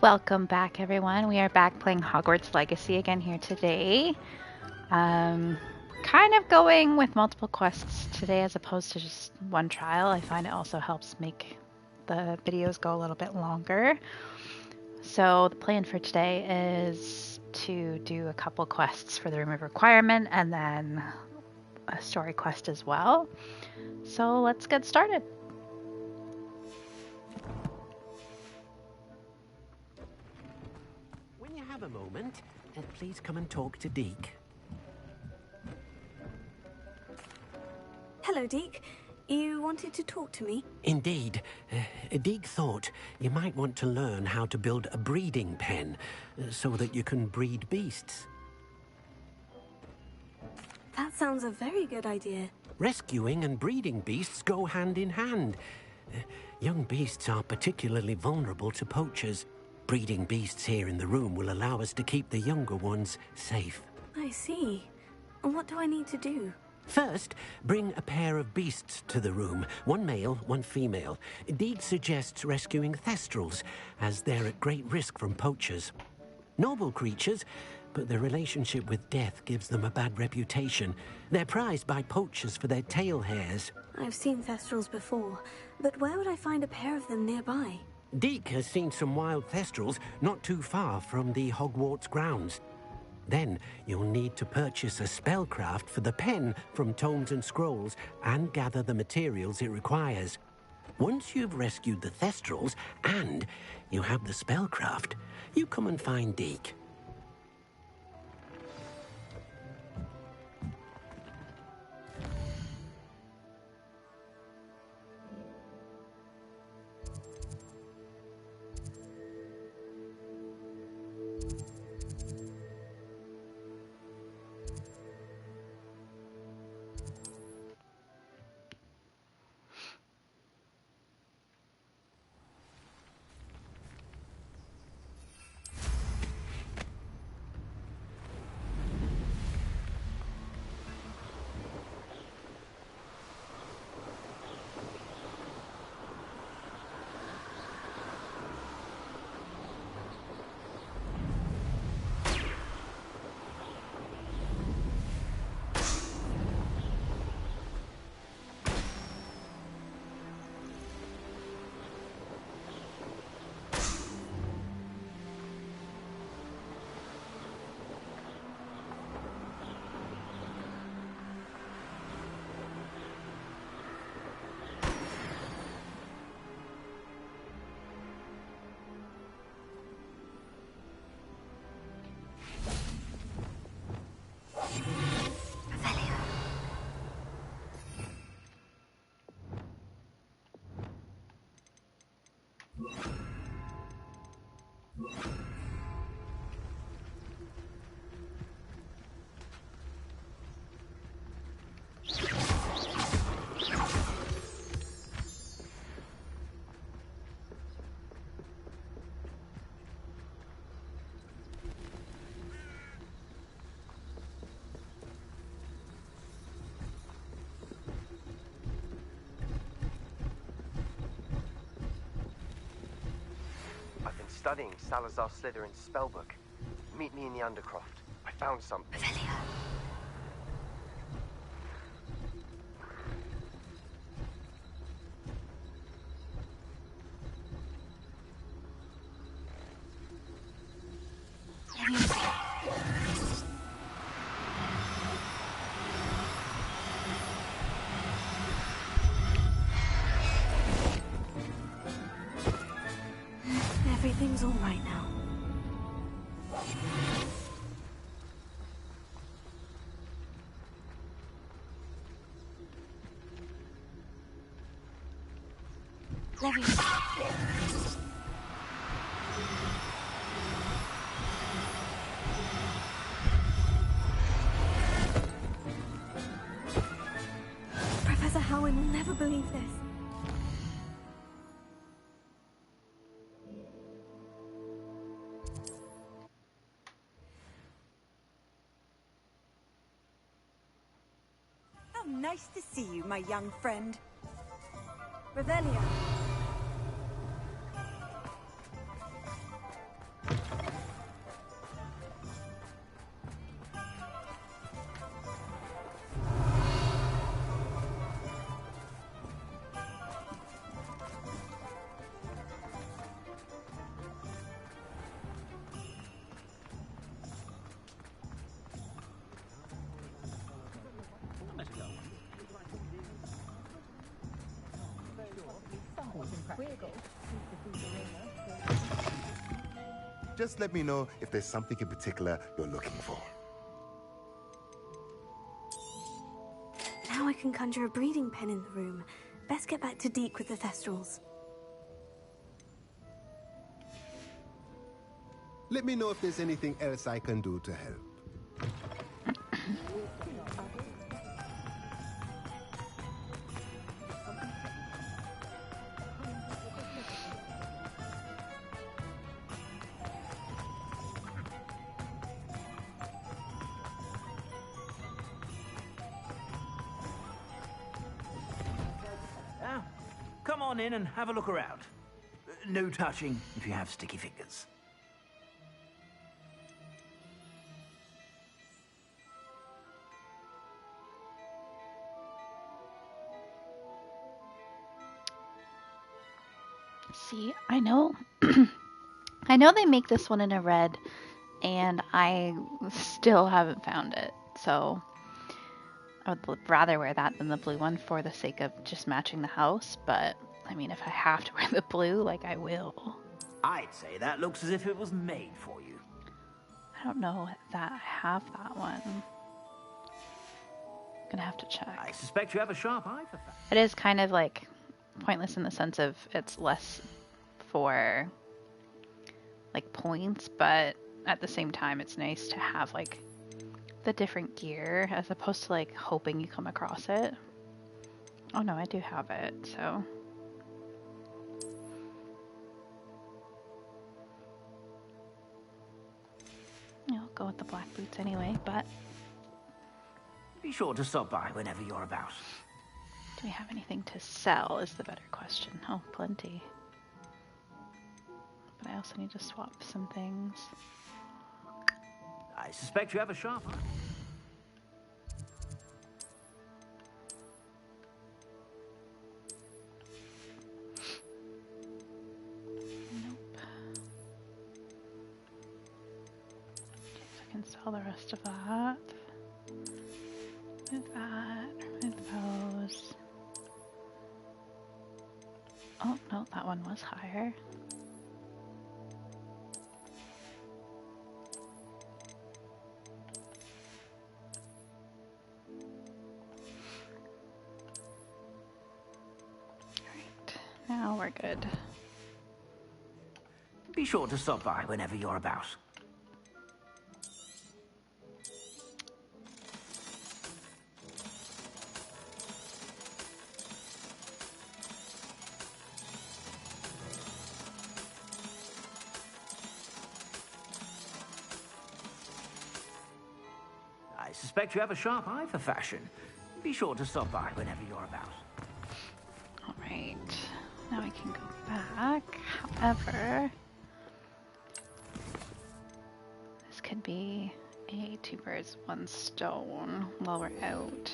Welcome back, everyone. We are back playing Hogwarts Legacy again here today. Kind of going with multiple quests today as opposed to just one trial. I find it also helps make the videos go a little bit longer. So the plan for today is to do a couple quests for the Room of Requirement and then a story quest as well. So let's get started. When you have a moment, please come and talk to Deke. Hello, Deke. You wanted to talk to me? Indeed. Deke thought you might want to learn how to build a breeding pen so that you can breed beasts. That sounds a very good idea. Rescuing and breeding beasts go hand in hand. Young beasts are particularly vulnerable to poachers. Breeding beasts here in the room will allow us to keep the younger ones safe. I see. And what do I need to do? First, bring a pair of beasts to the room. One male, one female. Deke suggests rescuing thestrals, as they're at great risk from poachers. Noble creatures, but their relationship with death gives them a bad reputation. They're prized by poachers for their tail hairs. I've seen thestrals before, but where would I find a pair of them nearby? Deke has seen some wild thestrals not too far from the Hogwarts grounds. Then you'll need to purchase a spellcraft for the pen from Tomes and Scrolls and gather the materials it requires. Once you've rescued the thestrals and you have the spellcraft, you come and find Deke. Studying Salazar Slytherin's spellbook. Meet me in the Undercroft. I found something. Everything's all right now. Professor Howard will never believe this. Nice to see you, my young friend. Revelio. Just let me know if there's something in particular you're looking for. Now I can conjure a breeding pen in the room. Best get back to Deke with the Thestrals. Let me know if there's anything else I can do to help. Now, come on in and have a look around. No touching if you have sticky fingers. See, I know I know they make this one in a red, and I still haven't found it. So I would rather wear that than the blue one for the sake of just matching the house, but I mean, if I have to wear the blue, like, I will. I'd say that looks as if it was made for you. I don't know that I have that one. Gonna have to check. I suspect you have a sharp eye for that. It is kind of like pointless in the sense of it's less for like points, but at the same time it's nice to have like the different gear as opposed to like hoping you come across it. Oh no, I do have it, so I'll go with the black boots anyway, but Be sure to stop by whenever you're about. do we have anything to sell is the better question. Oh, plenty. But I also need to swap some things. I suspect you have a sharp eye. Nope. Okay, so I can sell the rest of that. Remove that. Remove those. Oh, no, that one was higher. Alright, now we're good. Be sure to stop by whenever you're about. I suspect you have a sharp eye for fashion. Be sure to stop by whenever you're about. Alright, now I can go back. However, this could be a two birds, one stone while we're out.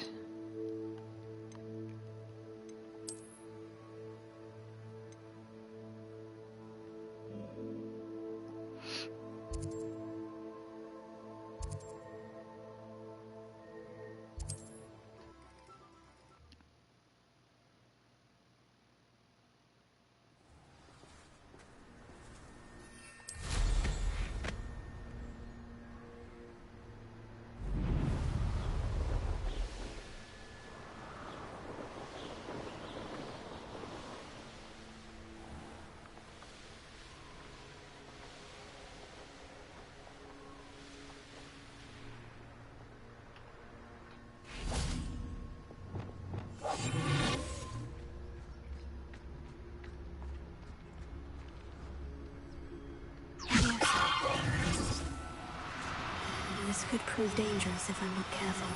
This could prove dangerous if I'm not careful.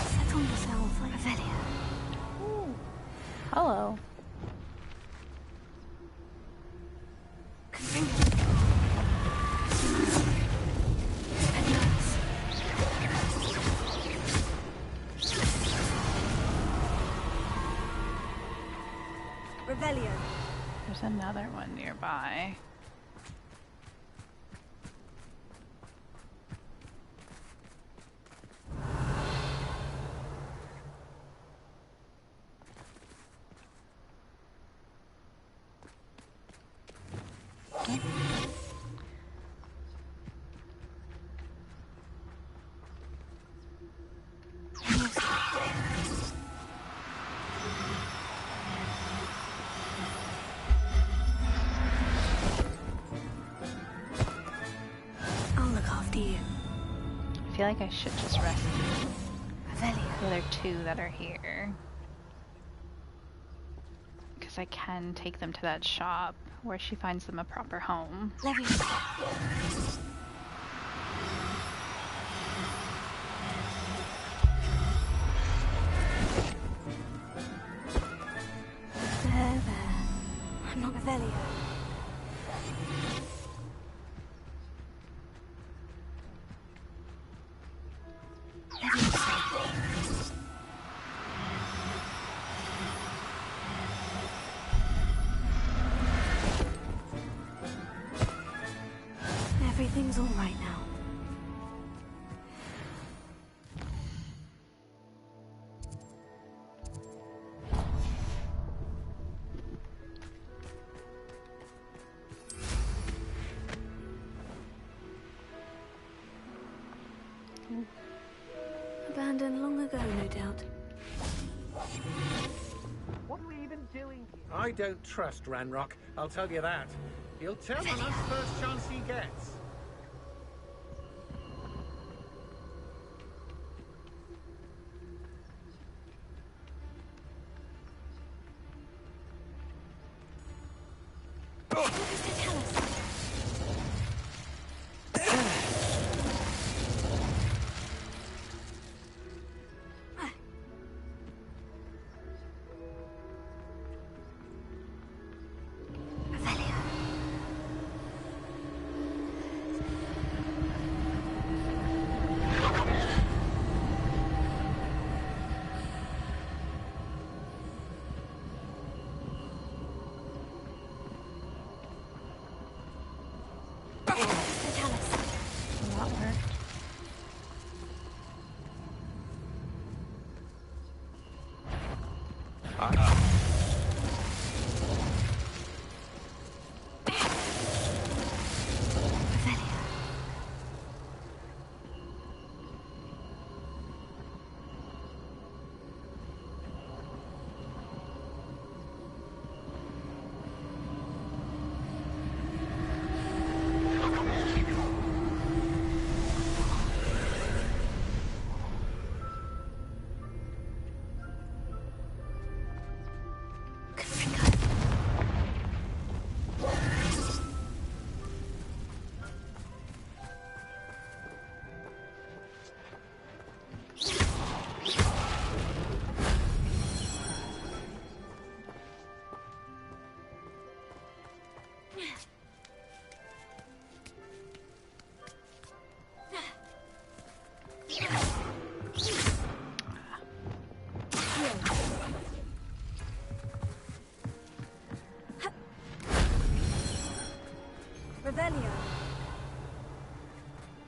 Settle yourself, Revelia. Ooh. Hello. Revelio. There's another one nearby. feel like I should just rescue the other two that are here. Because I can take them to that shop where she finds them a proper home. There. I'm not Revelio. Everything's all right now. Abandoned long ago, no doubt. What are we even doing here? I don't trust Ranrock, I'll tell you that. He'll tell us the first chance he gets.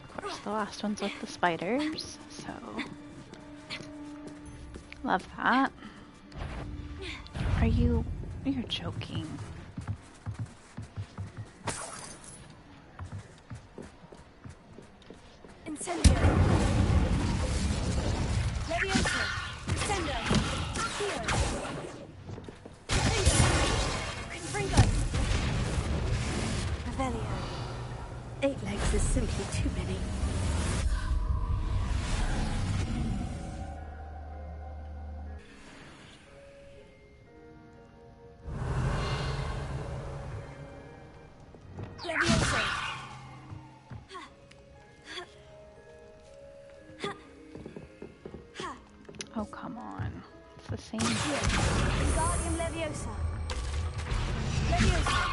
Of course, the last one's with the spiders, so love that. You're joking. Incendio. Levioso. Incendio. Accio. Confringo. Revelio. 8 legs is simply too many. Oh, come on. It's the same. Wingardium Leviosa. Leviosa.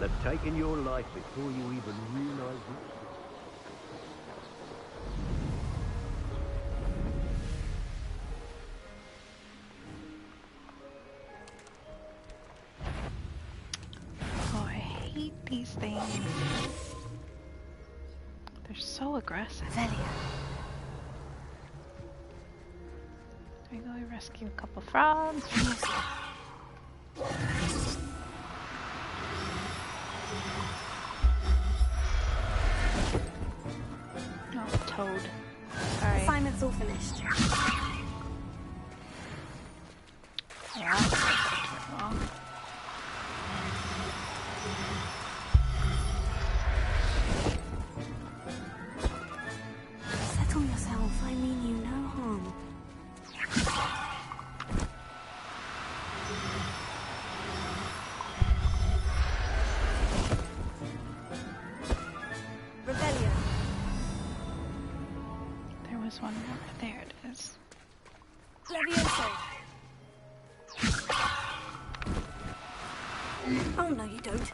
have taken your life before you even realized it. Oh, I hate these things. They're so aggressive. Velia. There you go, we rescue a couple frogs. Oh, toad. Sorry. Assignment's all finished. Yeah. Well. Settle yourself. I mean you no harm. Rebellion. There was one more. There it is. Levioso. Oh no, you don't.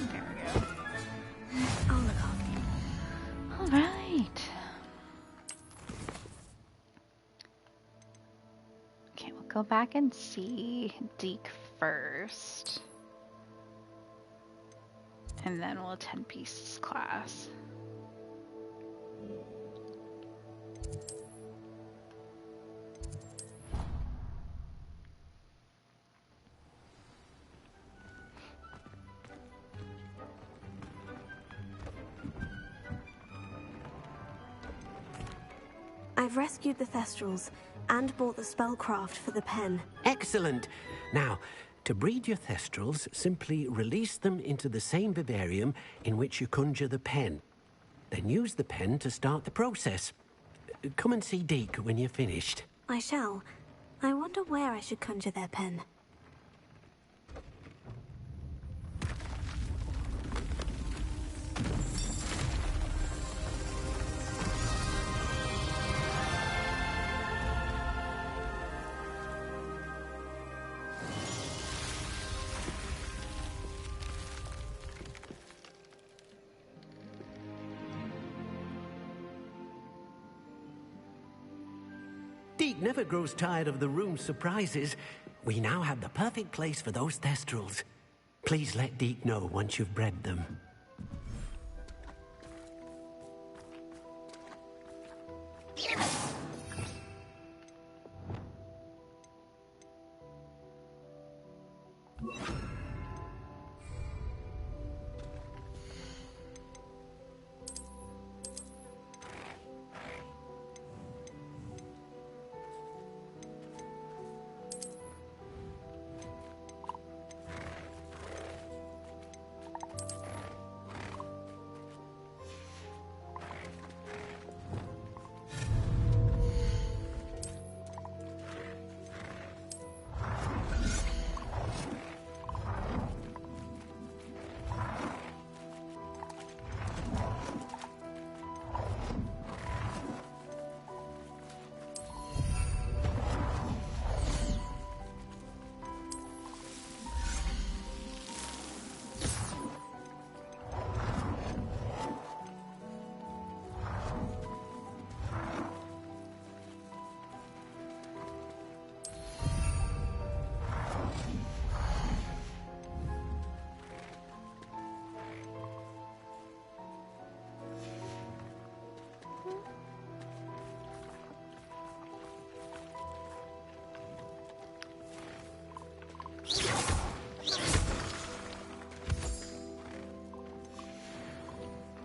There we go. I'll look after you. All right. Okay, we'll go back and see Deke first. And then we'll attend Beast's class. I've rescued the Thestrals and bought the spellcraft for the pen. Excellent. Now, to breed your Thestrals, simply release them into the same vivarium in which you conjure the pen. Then use the pen to start the process. Come and see Deke when you're finished. I shall. I wonder where I should conjure their pen. Deke never grows tired of the room's surprises. We now have the perfect place for those Thestrals. Please let Deke know once you've bred them.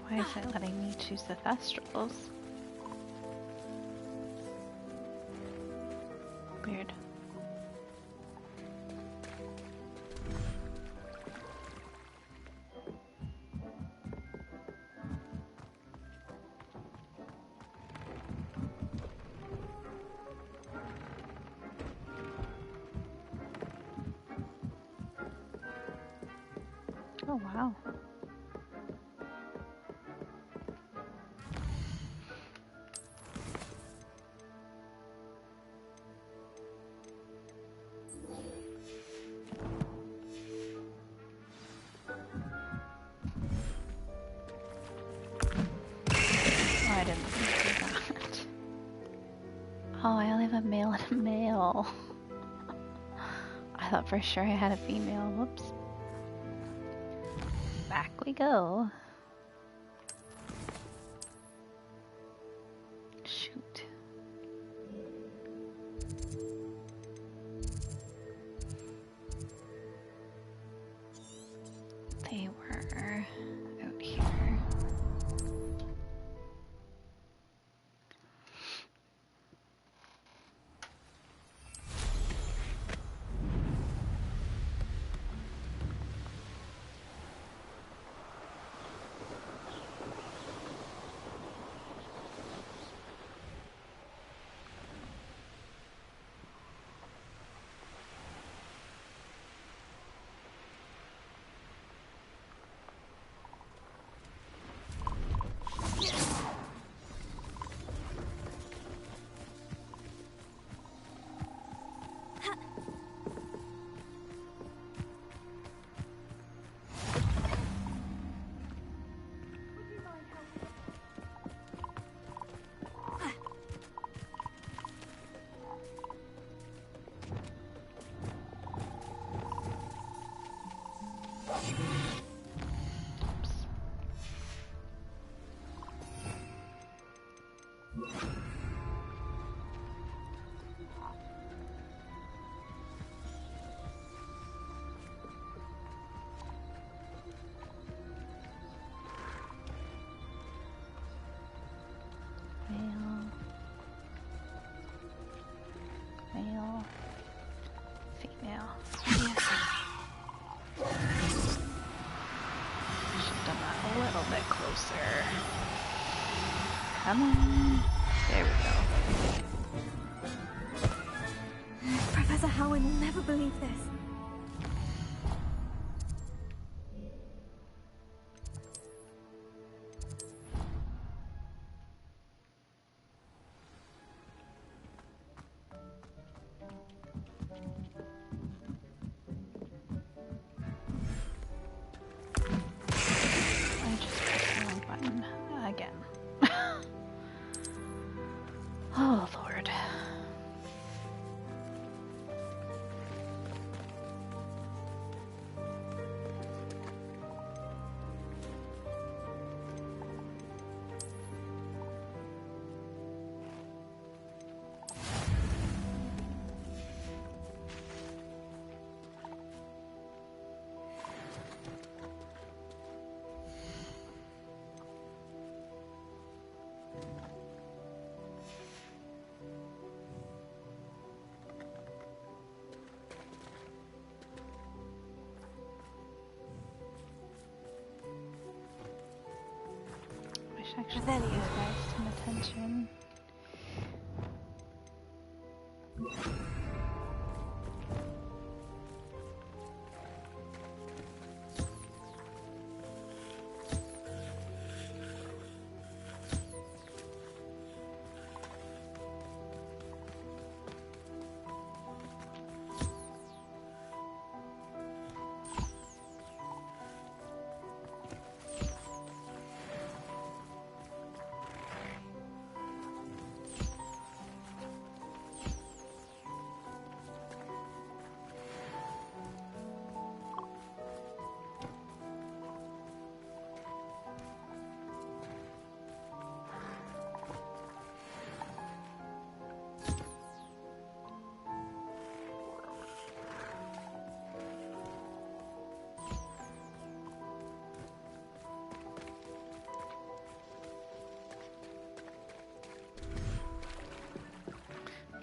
Why is it letting me choose the Thestrals? Weird. Oh, wow. didn't do that. Oh, I only have a male and a male. I thought for sure I had a female. Whoops. Back we go. Shoot. They were out here. Male, female. Should've done that a little bit closer. Come on. There we go. Professor Howard will never believe this. Oh, Lord. Actually, give these guys some attention.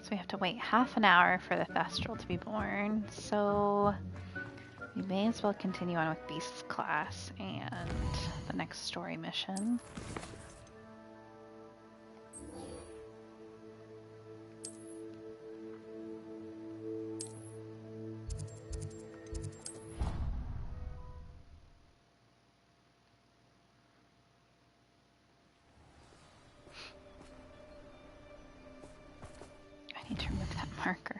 So we have to wait half an hour for the Thestral to be born, so we may as well continue on with Beast's class and the next story mission. I need to remove that marker.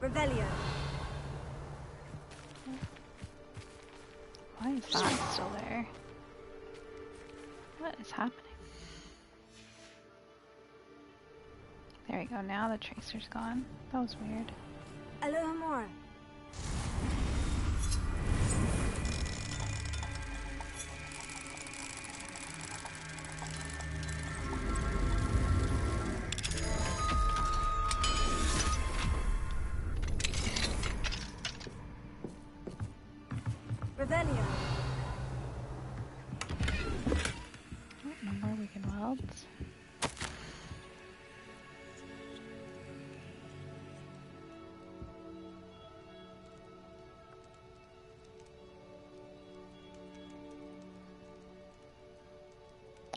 Revelio. Why is that still there? What is happening? There we go, now the tracer's gone. That was weird. Alohomora. Revelio. Oh, no more weakened welds.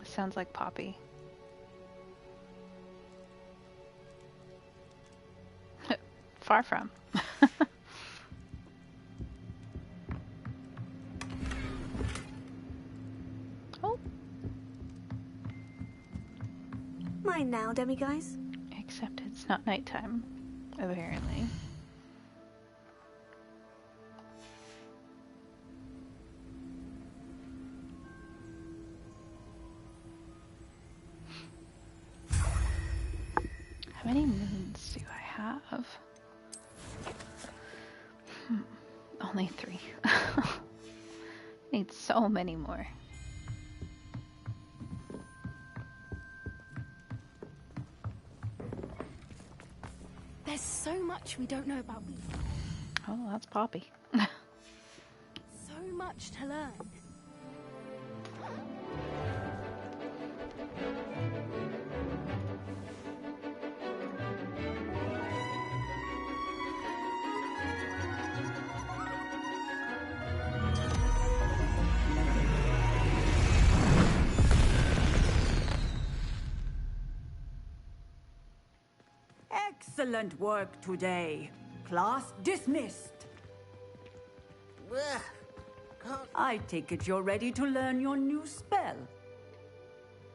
Sounds like Poppy. Far from. Oh. Mine now, demiguise. Except it's not nighttime, apparently. How many moons do I have? Only 3. Need so many more. There's so much we don't know about these. Oh, that's Poppy. So much to learn. Excellent work today. Class dismissed. I take it you're ready to learn your new spell.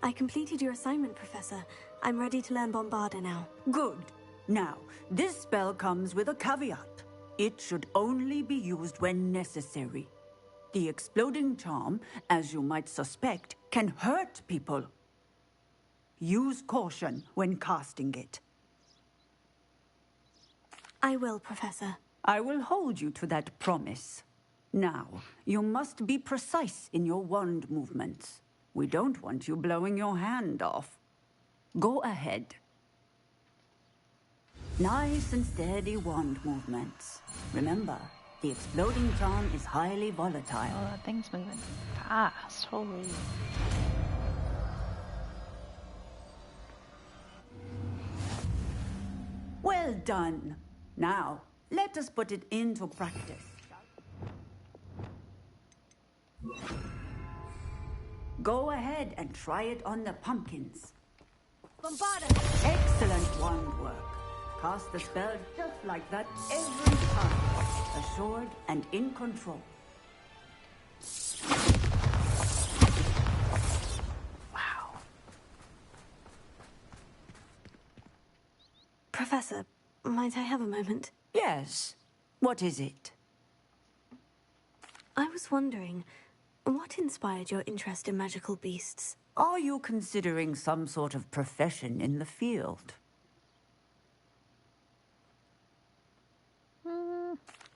I completed your assignment, Professor. I'm ready to learn Bombarda now. Good. Now, this spell comes with a caveat. It should only be used when necessary. The exploding charm, as you might suspect, can hurt people. Use caution when casting it. I will, Professor. I will hold you to that promise. Now, you must be precise in your wand movements. We don't want you blowing your hand off. Go ahead. Nice and steady wand movements. Remember, the exploding charm is highly volatile. Oh, that thing's moving fast. Holy. Well done. Now, let us put it into practice. Go ahead and try it on the pumpkins. Bombarda! Excellent wand work. Cast the spell just like that every time. Assured and in control. Wow. Professor, might I have a moment? Yes. What is it? I was wondering, what inspired your interest in magical beasts? Are you considering some sort of profession in the field?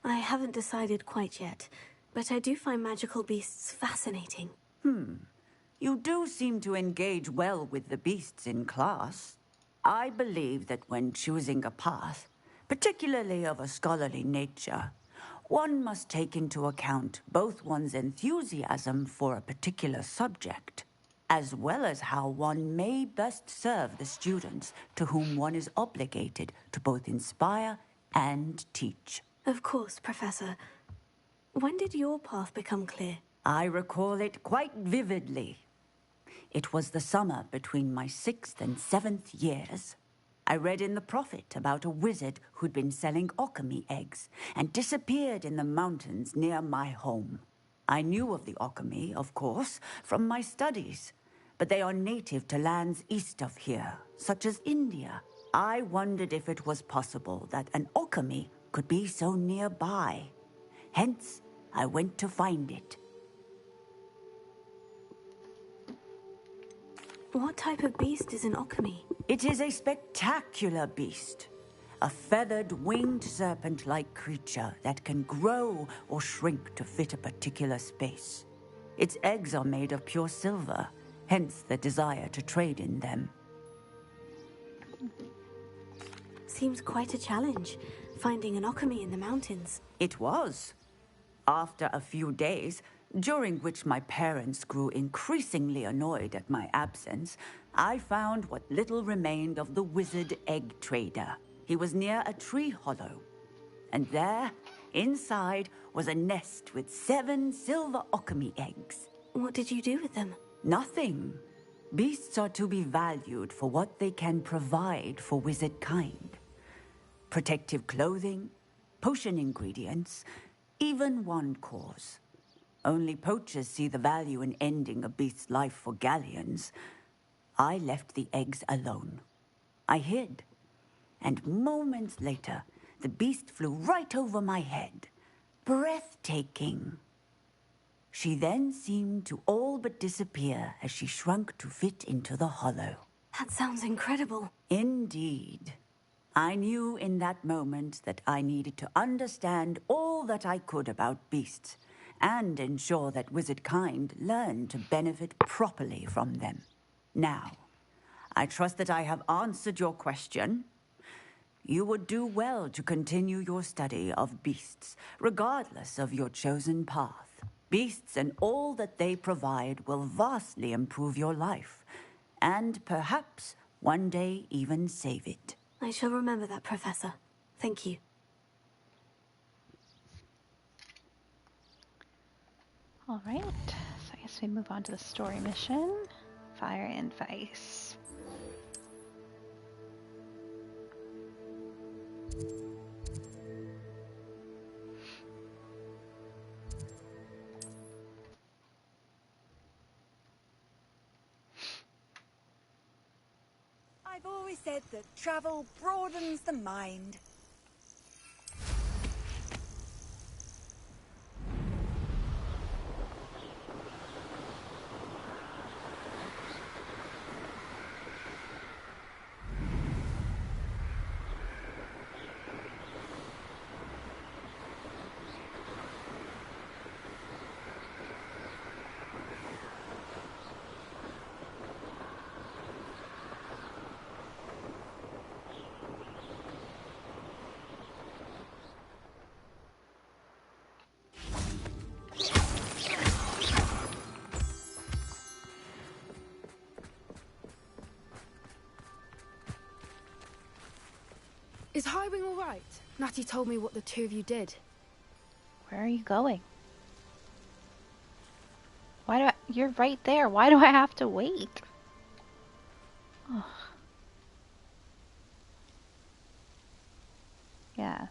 I haven't decided quite yet, but I do find magical beasts fascinating. You do seem to engage well with the beasts in class. I believe that when choosing a path, particularly of a scholarly nature, one must take into account both one's enthusiasm for a particular subject, as well as how one may best serve the students to whom one is obligated to both inspire and teach. Of course, Professor. When did your path become clear? I recall it quite vividly. It was the summer between my 6th and 7th years. I read in the Prophet about a wizard who'd been selling alchemy eggs and disappeared in the mountains near my home. I knew of the alchemy, of course, from my studies, but they are native to lands east of here, such as India. I wondered if it was possible that an alchemy could be so nearby. Hence, I went to find it. What type of beast is an Okami? It is a spectacular beast. A feathered, winged serpent-like creature that can grow or shrink to fit a particular space. Its eggs are made of pure silver, hence the desire to trade in them. Seems quite a challenge, finding an Okami in the mountains. It was. After a few days, during which my parents grew increasingly annoyed at my absence, I found what little remained of the wizard egg trader. He was near a tree hollow, and there, inside, was a nest with 7 silver Okami eggs. What did you do with them? Nothing. Beasts are to be valued for what they can provide for wizard kind. Protective clothing, potion ingredients, even wand cores. Only poachers see the value in ending a beast's life for galleons. I left the eggs alone. I hid. And moments later, the beast flew right over my head. Breathtaking. She then seemed to all but disappear as she shrunk to fit into the hollow. That sounds incredible. Indeed. I knew in that moment that I needed to understand all that I could about beasts and ensure that wizard kind learned to benefit properly from them. Now, I trust that I have answered your question. You would do well to continue your study of beasts, regardless of your chosen path. Beasts and all that they provide will vastly improve your life, and perhaps one day even save it. I shall remember that, Professor. Thank you. All right, so I guess we move on to the story mission, Fire and Vice. I've always said that travel broadens the mind. Is Highwing all right? Natty told me what the two of you did. Where are you going? You're right there. Why do I have to wait? Ugh. Yeah.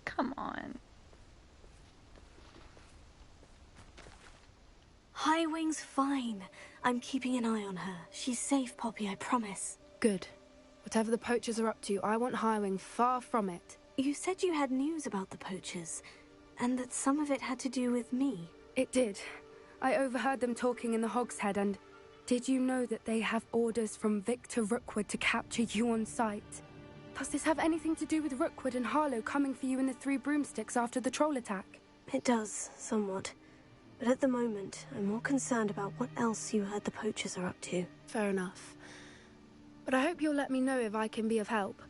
Come on. Highwing's fine. I'm keeping an eye on her. She's safe, Poppy, I promise. Good. Whatever the poachers are up to, I want Highwing far from it. You said you had news about the poachers, and that some of it had to do with me. It did. I overheard them talking in the Hogshead, and did you know that they have orders from Victor Rookwood to capture you on sight? Does this have anything to do with Rookwood and Harlow coming for you in the Three Broomsticks after the troll attack? It does, somewhat. But at the moment, I'm more concerned about what else you heard the poachers are up to. Fair enough. But I hope you'll let me know if I can be of help,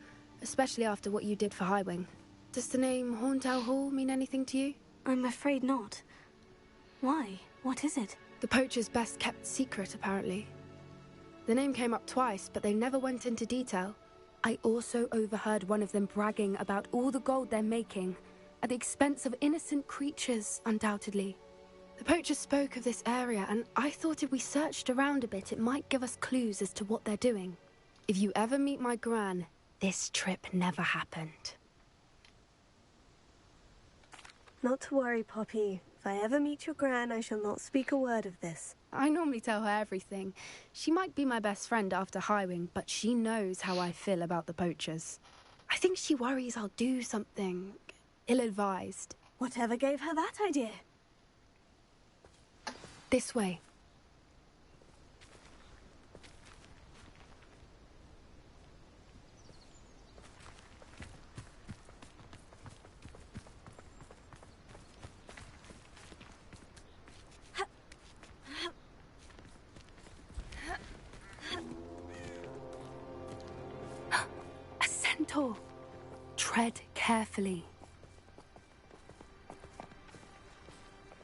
especially after what you did for Highwing. Does the name Horntail Hall mean anything to you? I'm afraid not. Why? What is it? The poacher's best kept secret, apparently. The name came up twice, but they never went into detail. I also overheard one of them bragging about all the gold they're making, at the expense of innocent creatures, undoubtedly. The poacher spoke of this area, and I thought if we searched around a bit, it might give us clues as to what they're doing. If you ever meet my gran, this trip never happened. Not to worry, Poppy. If I ever meet your gran, I shall not speak a word of this. I normally tell her everything. She might be my best friend after Highwing, but she knows how I feel about the poachers. I think she worries I'll do something ill-advised. Whatever gave her that idea? This way. A centaur. Tread carefully.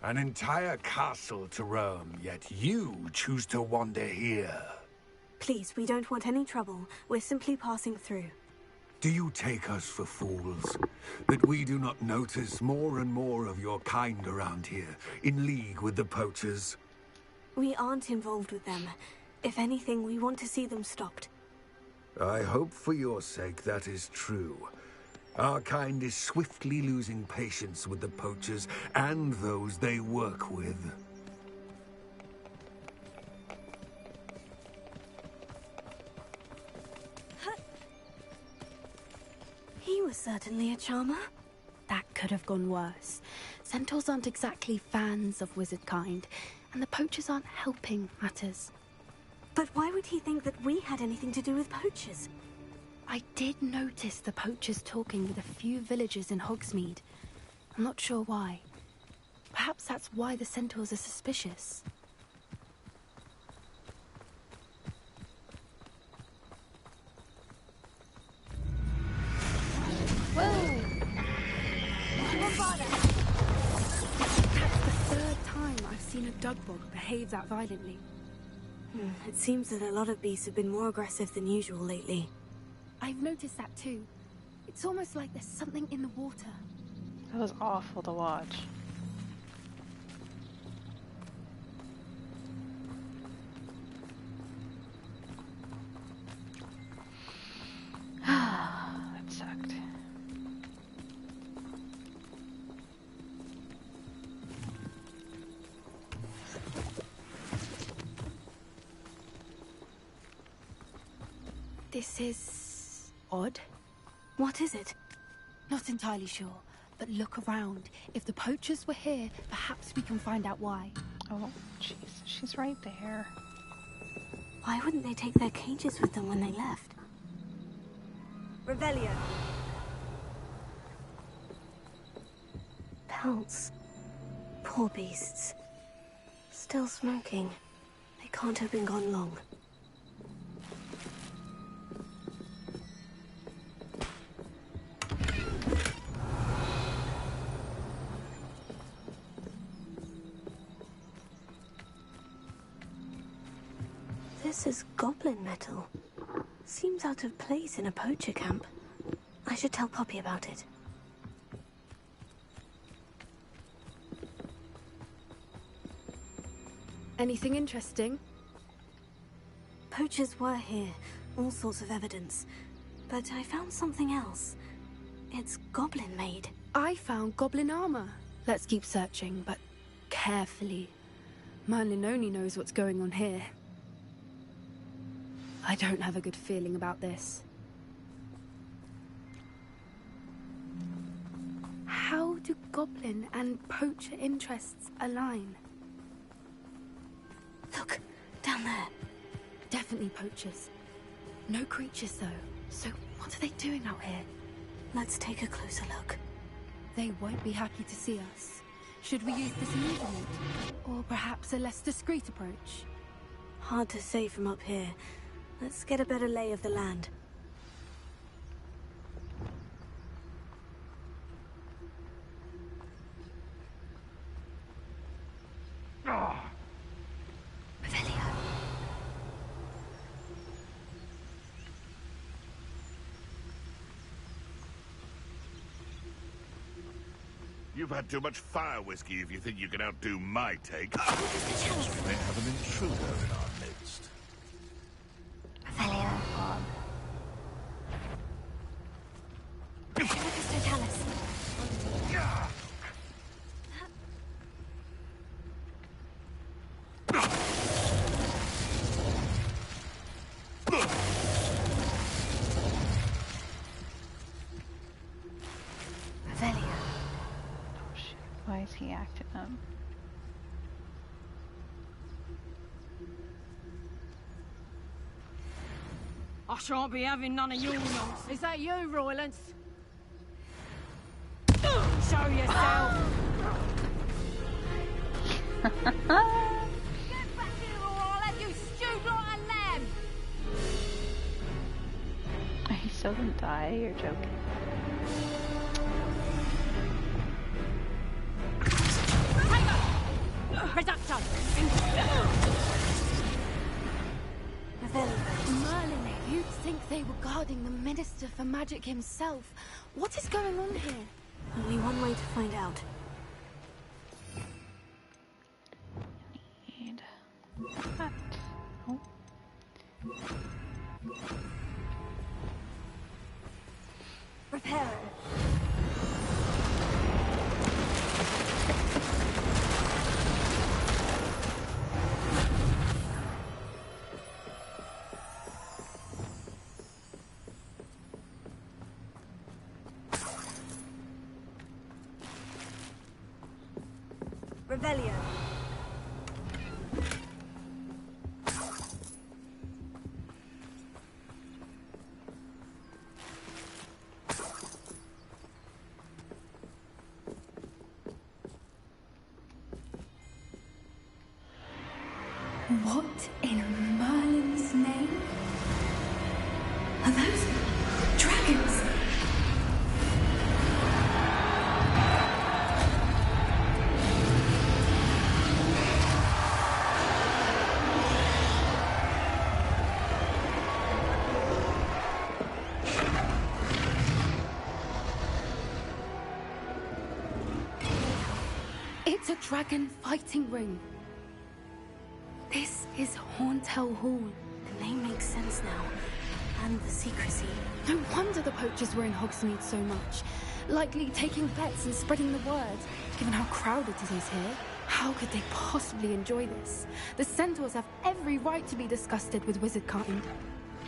An entire castle to roam, yet you choose to wander here. Please, we don't want any trouble. We're simply passing through. Do you take us for fools? That we do not notice more and more of your kind around here, in league with the poachers? We aren't involved with them. If anything, we want to see them stopped. I hope for your sake that is true. Our kind is swiftly losing patience with the poachers and those they work with. He was certainly a charmer. That could have gone worse. Centaurs aren't exactly fans of wizard kind, and the poachers aren't helping matters. But why would he think that we had anything to do with poachers? I did notice the poachers talking with a few villagers in Hogsmeade. I'm not sure why. Perhaps that's why the centaurs are suspicious. Whoa! That's the third time I've seen a dugbog behave that violently. It seems that a lot of beasts have been more aggressive than usual lately. I've noticed that too. It's almost like there's something in the water. That was awful to watch. That sucked. This is odd. What is it? Not entirely sure, but look around. If the poachers were here, perhaps we can find out why. Oh, jeez, she's right there. Why wouldn't they take their cages with them when they left? Revelio. Pelts. Poor beasts. Still smoking. They can't have been gone long. This is goblin metal. Seems out of place in a poacher camp. I should tell Poppy about it. Anything interesting? Poachers were here. All sorts of evidence. But I found something else. It's goblin made. I found goblin armor. Let's keep searching, but carefully. Merlin only knows what's going on here. I don't have a good feeling about this. How do goblin and poacher interests align? Look, down there. Definitely poachers. No creatures, though. So what are they doing out here? Let's take a closer look. They won't be happy to see us. Should we use this movement? Or perhaps a less discreet approach? Hard to say from up here. Let's get a better lay of the land. Revelio. You've had too much fire whiskey if you think you can outdo my take. We may have an intruder in our midst. Revelio. Totalis. he acted up. I shan't be having none of your nonsense. Is that you, Roylance? Show yourself! Get back here or I'll have you stewed like a lamb! He still didn't die, you're joking. Reducto! Merlin, you'd think they were guarding the Minister for Magic himself. What is going on here? Only one way to find out. Need that. Oh. Repair. Revelio. What in Merlin's name? Are those dragons? It's a dragon fighting ring. This is Horntail Hall. The name makes sense now. And the secrecy. No wonder the poachers were in Hogsmeade so much. Likely taking bets and spreading the word. Given how crowded it is here, how could they possibly enjoy this? The centaurs have every right to be disgusted with wizardkind.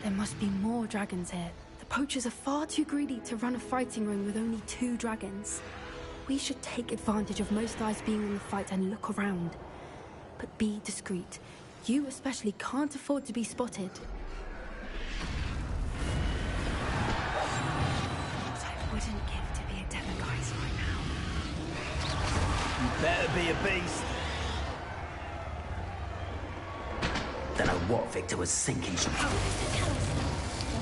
There must be more dragons here. The poachers are far too greedy to run a fighting ring with only 2 dragons. We should take advantage of most eyes being in the fight and look around. But be discreet. You especially can't afford to be spotted. What I wouldn't give to be a demiguise right now. You better be a beast. Don't know what Victor was thinking.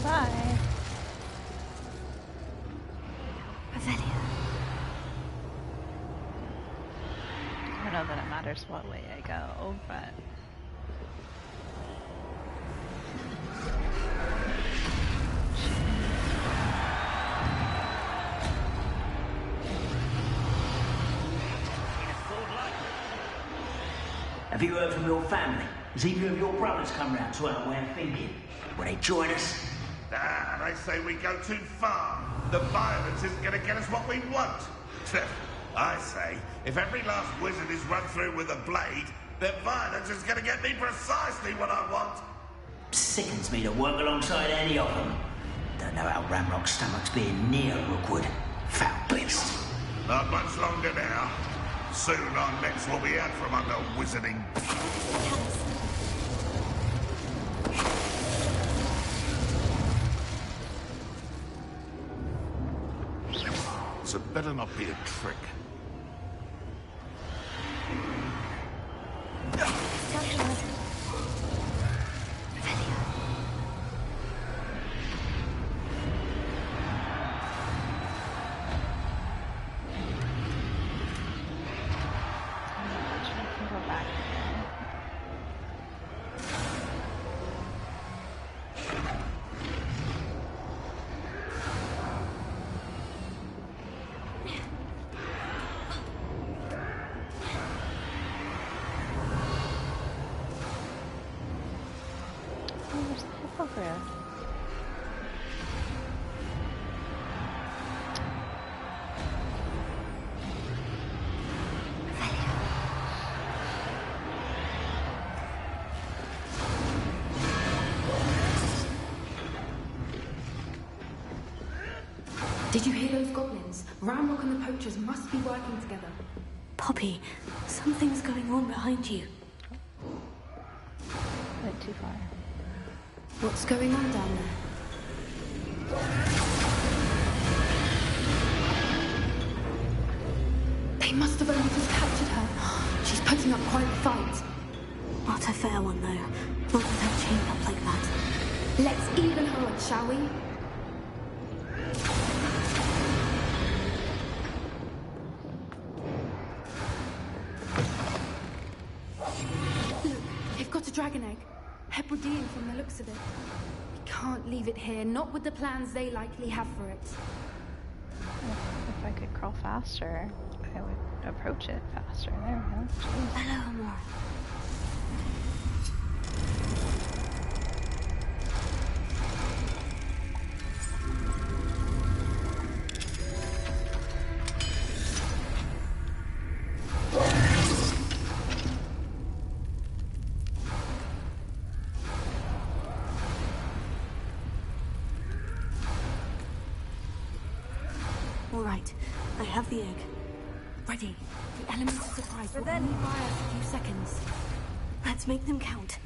Bye. Revelio. I don't know that it matters what way I go, but... Have you heard from your family? Has either of your brothers come round to our way of thinking? Will they join us? Ah, they say we go too far. The violence isn't going to get us what we want. I say, if every last wizard is run through with a blade, then violence is going to get me precisely what I want. Sickens me to work alongside any of them. Don't know how Ramrock's stomach's being near Rookwood. Foul beast. Not much longer now. Soon our necks will be out from under wizarding. So it better not be a trick. Did you hear those goblins? Ramrock and the poachers must be working together. Poppy, something's going on behind you. Went too far. What's going on down there? They must have only just captured her. She's putting up quite a fight. Not a fair one, though. Not with her chained up like that. Let's even her up, shall we? Look, they've got a dragon egg. Hebridean from the looks of it. We can't leave it here, not with the plans they likely have for it. If I could crawl faster, I would approach it faster. There we go. Jeez. Hello, Amor. All right, I have the egg. Ready. The elements of surprise will only buy us a few seconds. Let's make them count.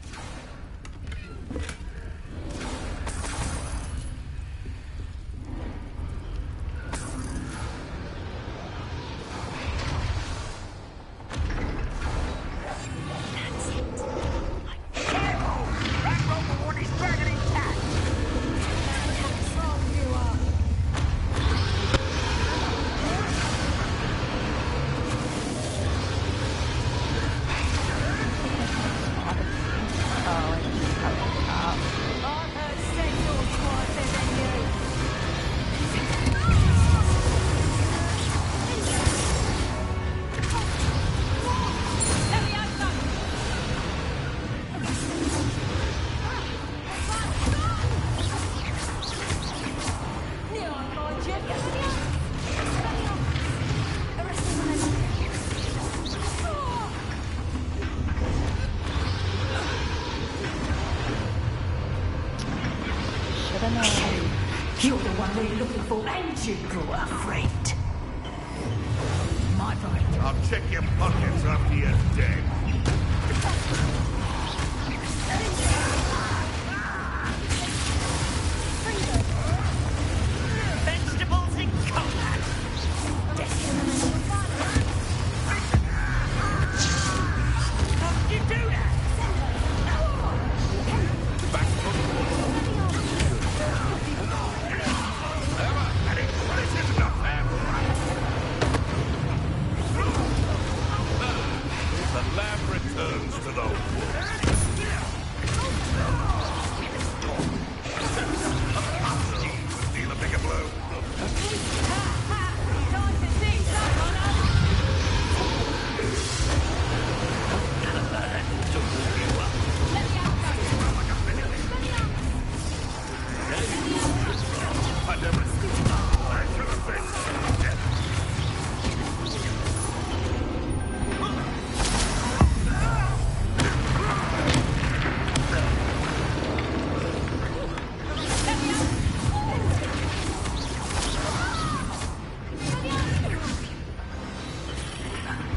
You're the one we're looking for, and you brought a friend. My friend. I'll check your pockets after you're dead. Vegetables in combat. How did you do that? The lab returns to the woods. Deal a bigger blow.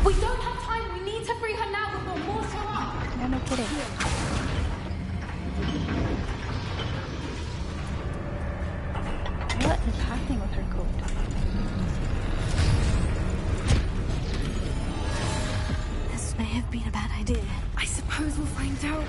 We don't have time. We need to free her now before more show up. No, no kidding. What is happening with her coat? This may have been a bad idea. I suppose we'll find out.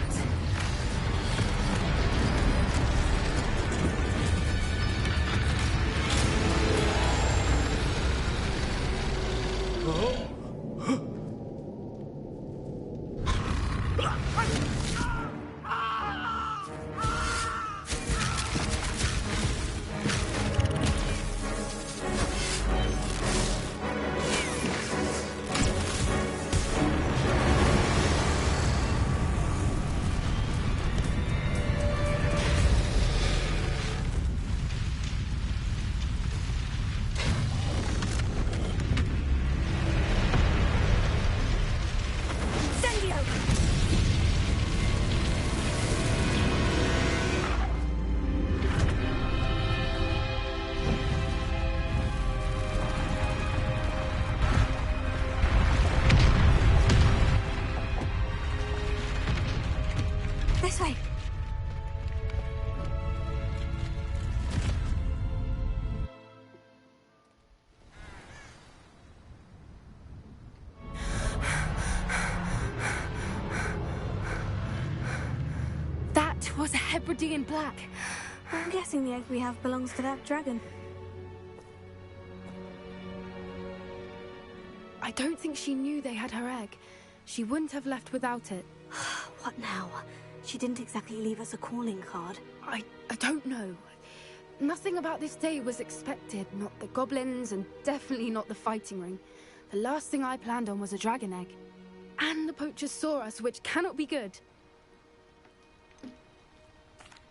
Brady Black. I'm guessing the egg we have belongs to that dragon. I don't think she knew they had her egg. She wouldn't have left without it. What now? She didn't exactly leave us a calling card. I don't know. Nothing about this day was expected. Not the goblins, and definitely not the fighting ring. The last thing I planned on was a dragon egg. And the poachers saw us, which cannot be good.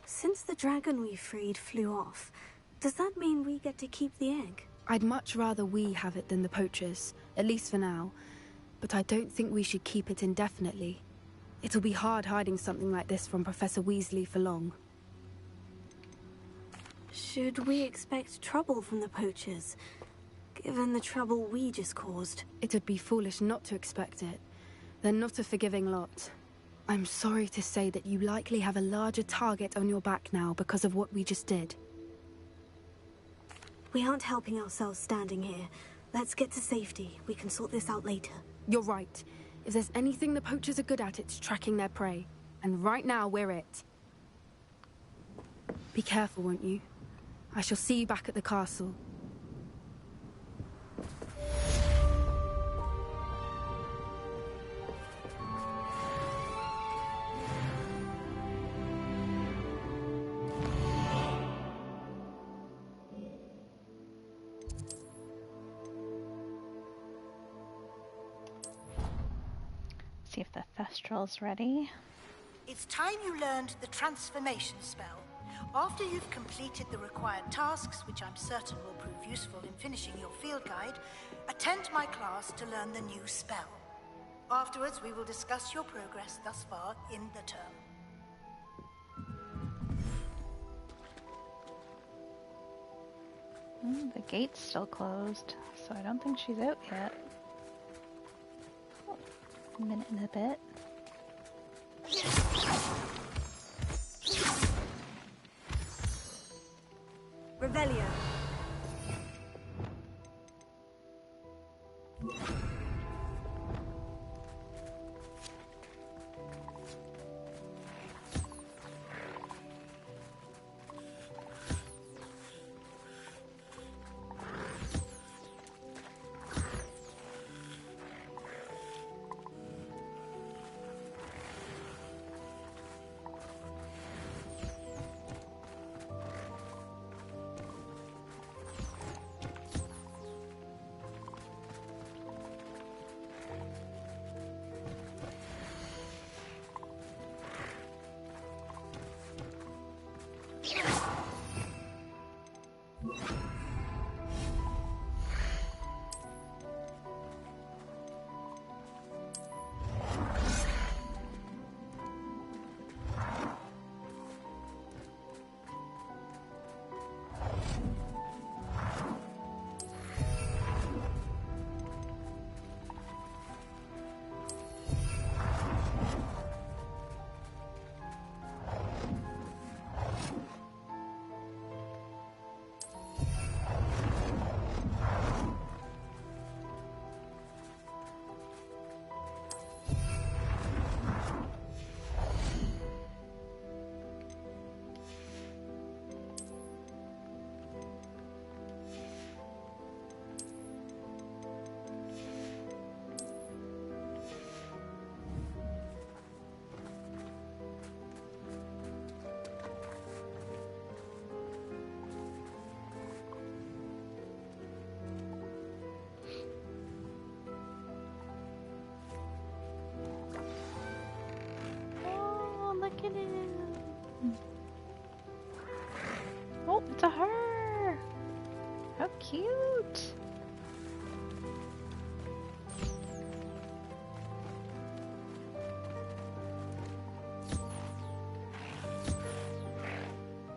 Since the dragon we freed flew off, does that mean we get to keep the egg? I'd much rather we have it than the poachers, at least for now. But I don't think we should keep it indefinitely. It'll be hard hiding something like this from Professor Weasley for long. Should we expect trouble from the poachers, given the trouble we just caused? It'd be foolish not to expect it. They're not a forgiving lot. I'm sorry to say that you likely have a larger target on your back now because of what we just did. We aren't helping ourselves standing here. Let's get to safety. We can sort this out later. You're right. If there's anything the poachers are good at, it's tracking their prey. And right now, we're it. Be careful, won't you? I shall see you back at the castle. See if the Thestral's ready. It's time you learned the transformation spell. After you've completed the required tasks, which I'm certain will prove useful in finishing your field guide, attend my class to learn the new spell. Afterwards, we will discuss your progress thus far in the term. The gate's still closed, so I don't think she's out yet. A minute and a bit. Revelio. Look at it. Oh, it's a her. How cute.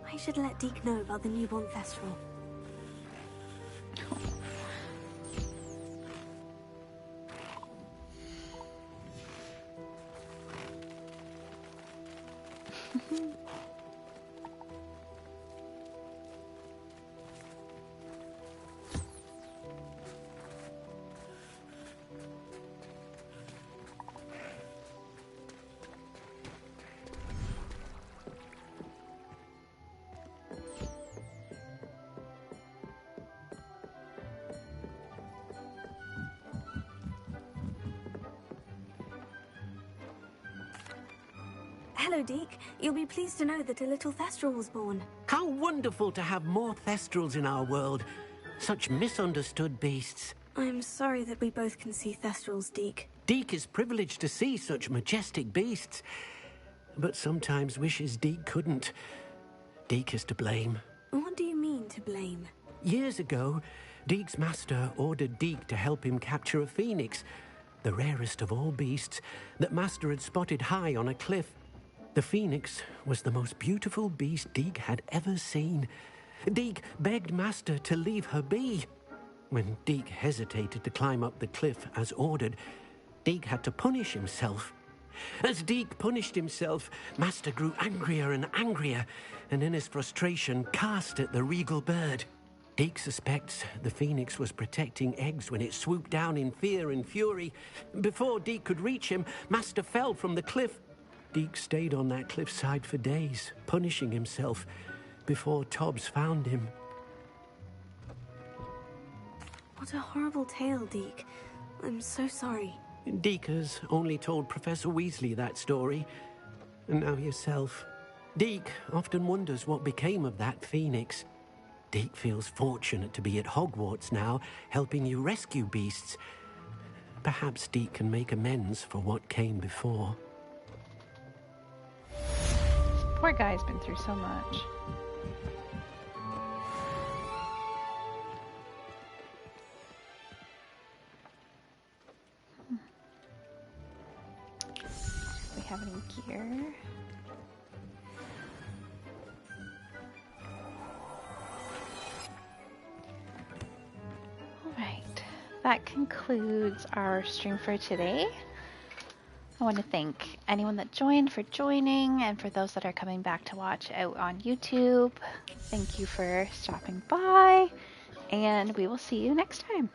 I should let Deke know about the newborn Thestral. Hello, Deke. You'll be pleased to know that a little Thestral was born. How wonderful to have more Thestrals in our world. Such misunderstood beasts. I'm sorry that we both can see Thestrals, Deke. Deke is privileged to see such majestic beasts, but sometimes wishes Deke couldn't. Deke is to blame. What do you mean, to blame? Years ago, Deke's master ordered Deke to help him capture a phoenix, the rarest of all beasts that master had spotted high on a cliff. The phoenix was the most beautiful beast Deke had ever seen. Deke begged master to leave her be. When Deke hesitated to climb up the cliff as ordered, Deke had to punish himself. As Deke punished himself, master grew angrier and angrier, and in his frustration cast at the regal bird. Deke suspects the phoenix was protecting eggs when it swooped down in fear and fury. Before Deke could reach him, master fell from the cliff. Deke stayed on that cliffside for days, punishing himself, before Tobbs found him. What a horrible tale, Deke. I'm so sorry. Deke has only told Professor Weasley that story, and now yourself. Deke often wonders what became of that phoenix. Deke feels fortunate to be at Hogwarts now, helping you rescue beasts. Perhaps Deke can make amends for what came before. Poor guy's been through so much. Do we have any gear? Alright, that concludes our stream for today. I want to thank anyone that joined for joining, and for those that are coming back to watch out on YouTube. Thank you for stopping by, and we will see you next time.